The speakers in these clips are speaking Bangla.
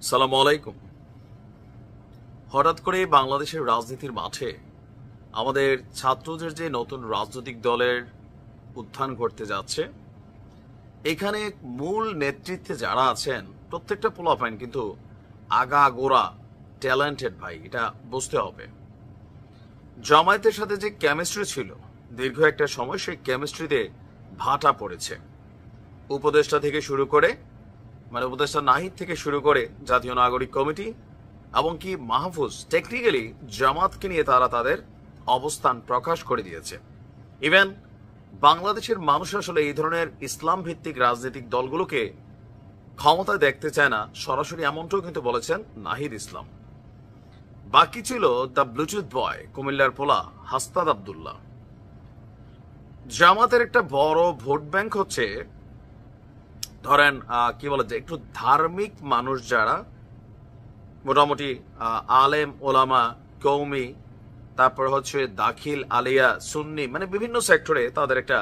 সালামু আলাইকুম। হঠাৎ করে বাংলাদেশের রাজনীতির মাঠে আমাদের ছাত্রদের যে নতুন রাজনৈতিক দলের উত্থান ঘটতে যাচ্ছে, এখানে মূল নেতৃত্বে যারা আছেন প্রত্যেকটা পোলাপাইন কিন্তু আগাগোড়া ট্যালেন্টেড ভাই, এটা বুঝতে হবে। জামায়াতের সাথে যে কেমিস্ট্রি ছিল দীর্ঘ একটা সময়, সেই কেমিস্ট্রিতে ভাটা পড়েছে। উপদেষ্টা থেকে শুরু করে উপদেষ্টা নাহিদ থেকে শুরু করে জাতীয় নাগরিক কমিটি এবং কি মাহফুজ, টেকনিক্যালি জামাতকে নিয়ে তারা তাদের অবস্থান প্রকাশ করে দিয়েছে। ইভেন বাংলাদেশের মানুষ আসলে এই ধরনের ইসলাম ভিত্তিক রাজনৈতিক দলগুলোকে ক্ষমতায় দেখতে চায় না, সরাসরি এমনটাও কিন্তু বলেছেন নাহিদ ইসলাম। বাকি ছিল দ্য ব্লুটুথ বয়, কুমিল্লার পোলা হাসনাত আব্দুল্লাহ। জামাতের একটা বড় ভোট ব্যাংক হচ্ছে ধরেন কি বলে যে একটু ধার্মিক মানুষ যারা মোটামুটি আলেম ওলামা কৌমি, তারপর হচ্ছে দাখিল আলিয়া সুন্নি, বিভিন্ন সেক্টরে তাদের একটা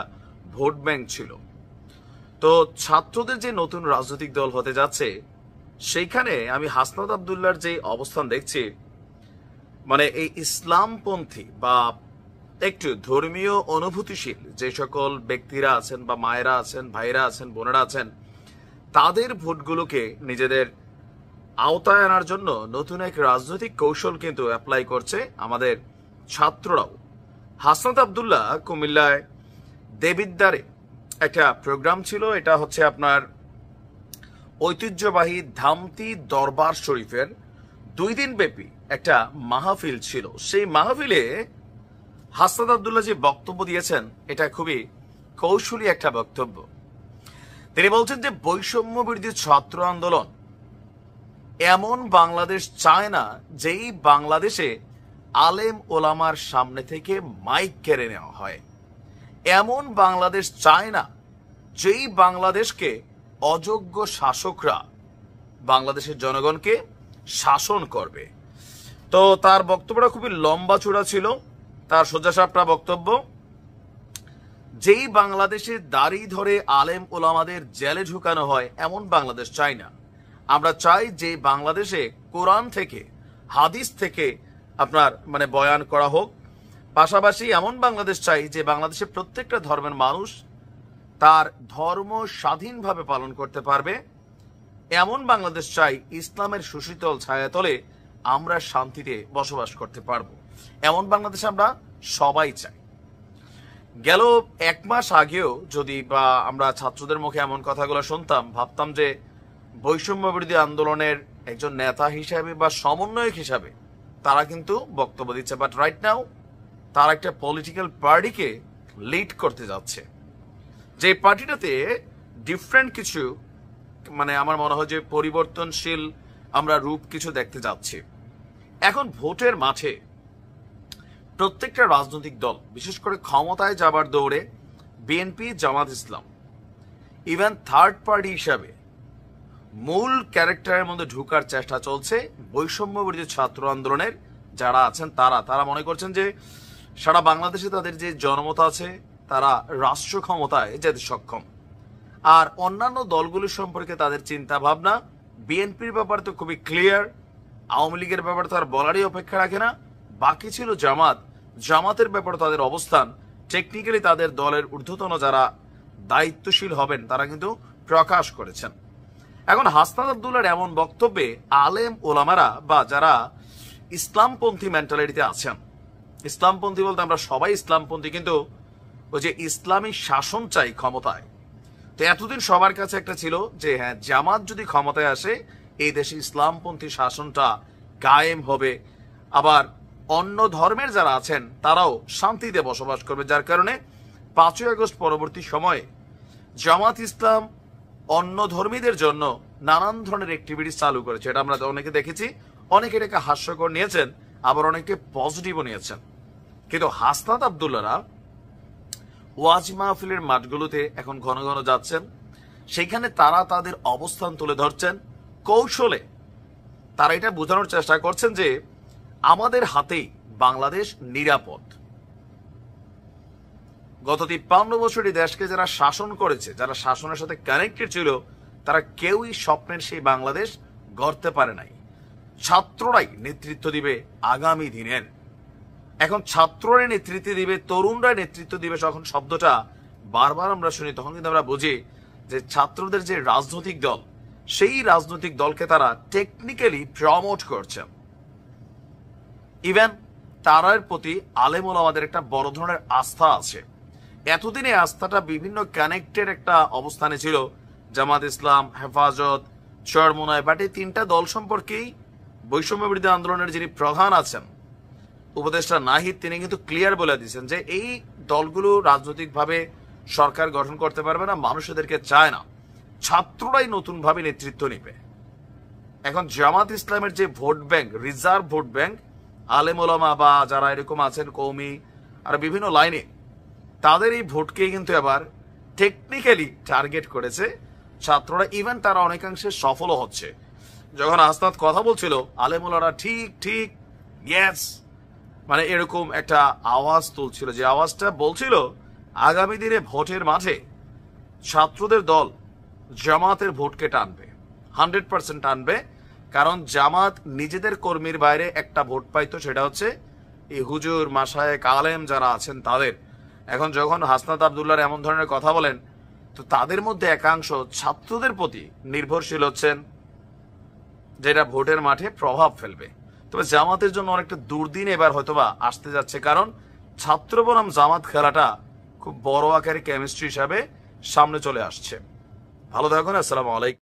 ভোট ব্যাংক ছিল। তো ছাত্রদের যে নতুন রাজনৈতিক দল হতে যাচ্ছে, সেইখানে আমি হাসনাত আব্দুল্লাহর যে অবস্থান দেখছি, এই ইসলামপন্থী বা একটু ধর্মীয় অনুভূতিশীল যে সকল ব্যক্তিরা আছেন বা মায়েরা আছেন, ভাইরা আছেন, বোনেরা আছেন, তাদের ভোটগুলোকে নিজেদের আওতায় আনার জন্য নতুন এক রাজনৈতিক কৌশল কিন্তু অ্যাপ্লাই করছে আমাদের ছাত্ররাও। হাসনাত আব্দুল্লাহ কুমিল্লায় দেবিদ্বারে একটা প্রোগ্রাম ছিল, এটা হচ্ছে আপনার ঐতিহ্যবাহী ধামতি দরবার শরীফের 2 দিন ব্যাপী একটা মাহফিল ছিল। সেই মাহফিলে হাসনাত আব্দুল্লাহ যে বক্তব্য দিয়েছেন, এটা খুবই কৌশলী একটা বক্তব্য। তিনি বলছেন যে বৈষম্য বিরোধী ছাত্র আন্দোলন এমন বাংলাদেশ চায় না যেই বাংলাদেশে আলেম ওলামার সামনে থেকে মাইক কেড়ে নেওয়া হয়। এমন বাংলাদেশ চায় না যেই বাংলাদেশকে অযোগ্য শাসকরা বাংলাদেশের জনগণকে শাসন করবে। তো তার বক্তব্যটা খুবই লম্বা চূড়া ছিল, তার সোজাসাপটা বক্তব্য। যেই বাংলাদেশে দাড়ি ধরে আলেম ওলামাদের জেলে ঢুকানো হয়, এমন বাংলাদেশ চাই না। আমরা চাই যে বাংলাদেশে কোরআন থেকে হাদিস থেকে আপনার বয়ান করা হোক। পাশাপাশি এমন বাংলাদেশ চাই যে বাংলাদেশে প্রত্যেকটা ধর্মের মানুষ তার ধর্ম স্বাধীনভাবে পালন করতে পারবে। এমন বাংলাদেশ চাই ইসলামের সুশীতল ছায়াতলে আমরা শান্তিতে বসবাস করতে পারবো। এমন বাংলাদেশ আমরা সবাই চাই। গেল 1 মাস আগেও যদি বা আমরা ছাত্রদের মুখে এমন কথাগুলো শুনতাম, ভাবতাম যে বৈষম্য বিরোধী আন্দোলনের একজন নেতা হিসাবে বা সমন্বয়ক হিসাবে তারা কিন্তু বক্তব্য দিচ্ছে। বাট রাইট নাও তারা একটা পলিটিক্যাল পার্টিকে লিড করতে যাচ্ছে, যে পার্টিটাতে ডিফারেন্ট কিছু আমার মনে হয় যে পরিবর্তনশীল আমরা রূপ কিছু দেখতে যাচ্ছি। এখন ভোটের মাঠে প্রত্যেকটা রাজনৈতিক দল, বিশেষ করে ক্ষমতায় যাবার দৌড়ে বিএনপি, জামাত ইসলাম, ইভেন থার্ড পার্টি হিসাবে মূল ক্যারেক্টারের মধ্যে ঢুকার চেষ্টা চলছে। বৈষম্য বিরোধী ছাত্র আন্দোলনের যারা আছেন তারা মনে করছেন যে সারা বাংলাদেশে তাদের যে জনমত আছে, তারা রাষ্ট্র ক্ষমতায় যেতে সক্ষম। আর অন্যান্য দলগুলির সম্পর্কে তাদের চিন্তা ভাবনা, বিএনপির ব্যাপারে তো খুবই ক্লিয়ার, আওয়ামী লীগের ব্যাপারে তো আর বলারই অপেক্ষা রাখে না। বাকি ছিল জামাতের ব্যাপারে তাদের অবস্থান টেকনিক্যালি তাদের দলের ঊর্ধ্বতন যারা দায়িত্বশীল হবেন তারা কিন্তু প্রকাশ করেছেন। এখন হাসনাত আব্দুল্লাহর এমন বক্তব্যে আলেম ওলামারা বা যারা ইসলামপন্থী মেন্টালিটিতে আছেন, ইসলামপন্থী বলতে আমরা সবাই ইসলামপন্থী, কিন্তু ওই যে ইসলামী শাসন চাই ক্ষমতায়। তো এতদিন সবার কাছে একটা ছিল যে হ্যাঁ, জামাত যদি ক্ষমতায় আসে এই দেশে ইসলামপন্থী শাসনটা কায়েম হবে, আবার অন্য ধর্মের যারা আছেন তারাও শান্তিতে বসবাস করবে। যার কারণে 5ই আগস্ট পরবর্তী সময়ে জামাত ইসলাম অন্য ধর্মীদের জন্য নানান ধরনের অ্যাক্টিভিটি চালু করেছে। এটা আমরা অনেকে দেখেছি, অনেকে এটাকে হাস্যকর নিয়েছেন, আবার অনেকে পজিটিভও নিয়েছেন। কিন্তু হাসনাত আব্দুল্লাহরা ওয়াজ মাহফিলের মাঠগুলোতে এখন ঘন ঘন যাচ্ছেন, সেখানে তারা তাদের অবস্থান তুলে ধরছেন কৌশলে। তারা এটা বোঝানোর চেষ্টা করছেন যে আমাদের হাতেই বাংলাদেশ নিরাপদ। গত 53 বছরই দেশকে যারা শাসন করেছে, যারা শাসনের সাথে কানেক্টেড ছিল, তারা কেউই স্বপ্নের সেই বাংলাদেশ গড়তে পারে নাই। ছাত্ররাই নেতৃত্ব দিবে আগামী দিনের। এখন ছাত্ররাই নেতৃত্ব দিবে, তরুণরাই নেতৃত্ব দিবে যখন শব্দটা বারবার আমরা শুনি, তখন কিন্তু আমরা বুঝি যে ছাত্রদের যে রাজনৈতিক দল, সেই রাজনৈতিক দলকে তারা টেকনিক্যালি প্রমোট করছেন। ইভেন তারার প্রতি আলেম ওলামাদের একটা বড় ধরনের আস্থা আছে। এতদিনে আস্থাটা বিভিন্ন কানেক্টেড একটা অবস্থানে ছিল। জামাত ইসলাম, হেফাজত, চরমোনাই, বাট এই তিনটা দল সম্পর্কেই বৈষম্য বিরোধী আন্দোলনের যিনি প্রধান আছেন উপদেষ্টা নাহিদ, তিনি কিন্তু ক্লিয়ার বলে দিয়েছেন যে এই দলগুলো রাজনৈতিকভাবে সরকার গঠন করতে পারবে না, মানুষ এদেরকে চায় না, ছাত্ররাই নতুনভাবে নেতৃত্ব নিবে। এখন জামাত ইসলামের যে vote bank, reserve vote bank, আলেম ওলামা বা যারা এরকম আছেন কৌমি আর বিভিন্ন লাইনে, তাদের এই ভোটকে কিন্তু এবার টেকনিক্যালি টার্গেট করেছে ছাত্ররা। ইভেন তারা অনেকাংশে সফলও হচ্ছে। যখন আস্তাদ কথা বলছিল, আলেমুলারা ঠিক ঠিক ইয়েস মানে এরকম একটা আওয়াজ তুলছিল, যে আওয়াজটা বলছিল আগামী দিনে ভোটের মাঠে ছাত্রদের দল জামাতের ভোটকে টানবে, 100% টানবে। কারণ জামাত নিজেদের কর্মীর বাইরে একটা ভোট পাইতো, সেটা হচ্ছে এই হুজুর, মাশায়েখ, আলেম যারা আছেন তাদের। এখন যখন হাসনাত আব্দুল্লাহর এমন ধরনের কথা বলেন, তো তাদের মধ্যে একাংশ ছাত্রদের প্রতি নির্ভরশীল হচ্ছেন, যেটা ভোটের মাঠে প্রভাব ফেলবে। তবে জামাতের জন্য অনেকটা দুর্দিন এবার হয়তোবা আসতে যাচ্ছে, কারণ ছাত্র বনাম জামাত খেলাটা খুব বড় আকারে কেমিস্ট্রি হিসাবে সামনে চলে আসছে। ভালো থাকুন, আসসালামু আলাইকুম।